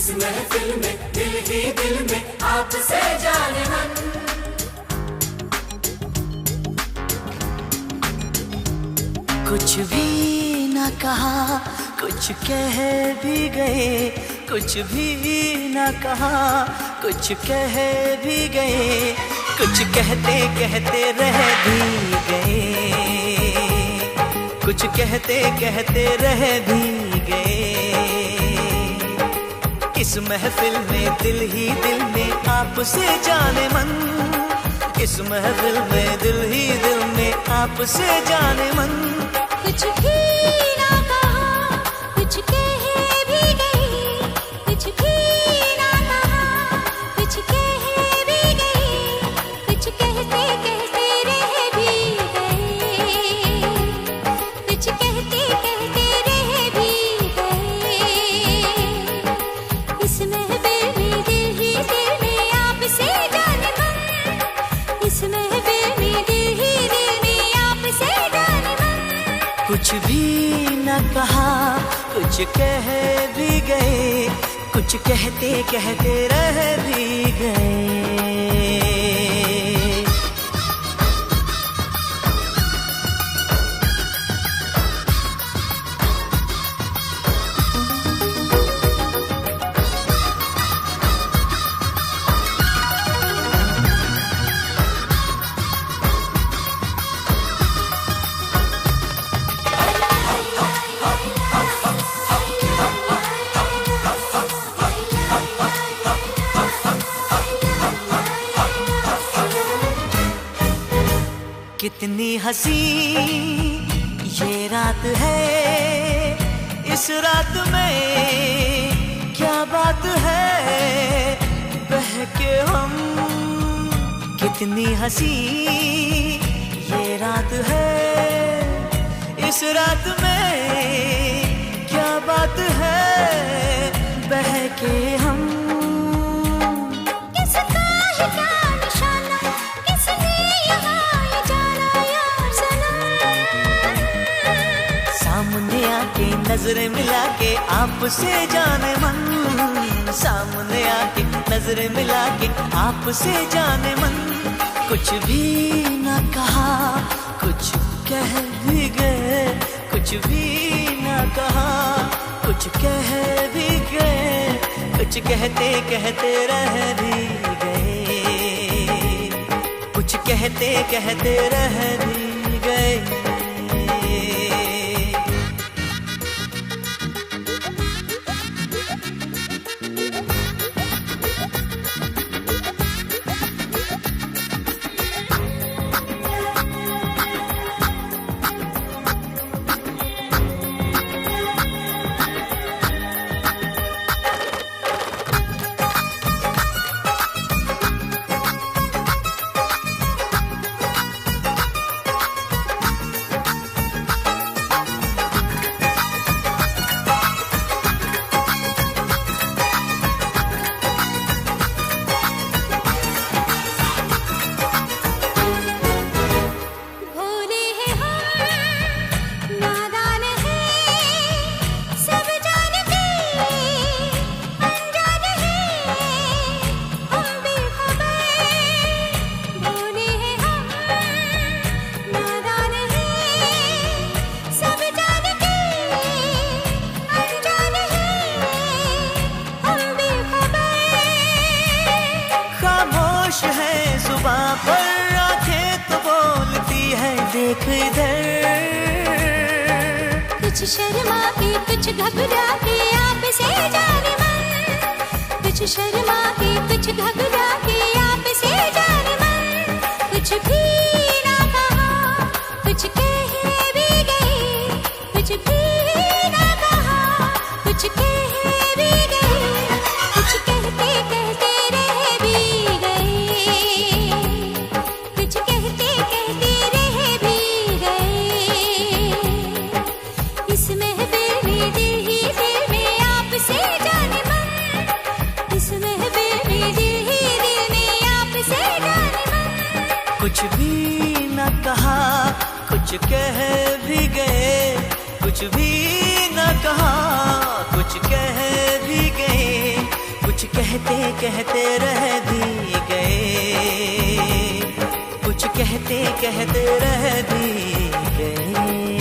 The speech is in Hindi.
इस महफिल में दिल ही दिल में आपसे जाने मन। कुछ भी न कहा, कुछ कह भी गए, कुछ भी न कहा, कुछ कह भी गए, कुछ कहते कहते रह भी गए, कुछ कहते कहते रह भी गए। इस महफिल में दिल ही दिल में आपसे जाने मन, इस महफिल में दिल ही दिल में आपसे जाने मन। कुछ भी ना कहा, कुछ कह भी गए, कुछ भी ना कहा, कुछ कह भी गए, कुछ कहते कहते रह भी गए, कुछ कहते कहते रह भी गए। इस महफिल में दिल ही दिल में आपसे जाने मन, इस महफिल में दिल ही दिल में आपसे जाने मन। कुछ भी न कहा, कुछ कह भी गए, कुछ कहते कहते रह भी गए। कितनी हंसी ये रात है, इस रात में क्या बात है, बहके हम। कितनी हंसी ये रात है, इस रात में क्या बात है, बहके हम। सामने आके नजरें मिला के आपसे जाने मन, सामने आके नजरें मिला के आपसे जाने मन। कुछ भी न कहा, कुछ कह भी गए, कुछ भी न कहा, कुछ कह भी गए, कुछ कहते कहते रह भी गए, कुछ कहते कहते रह भी गए। है जुबां पर, आंखें तो बोलती है देख इधर। कुछ शर्मा के कुछ घबरा के आपसे जाने मन, कुछ शर्मा के कुछ घबरा के आपसे जाने मन। कुछ भी ना कहा, कुछ कह भी गए, कुछ भी ना कहा, कुछ कह भी गए, कुछ कहते कहते रह भी गए, कुछ कहते कहते रह भी गए। इस महफिल में दिल ही दिल में आपसे जाने मन, इस महफिल में दिल ही दिल में आपसे जाने मन। कुछ भी न कहा, कुछ कह भी गए, कुछ भी न कहा, कुछ कह भी गए, कहते कहते रह भी गए, कुछ कहते कहते रह भी गए।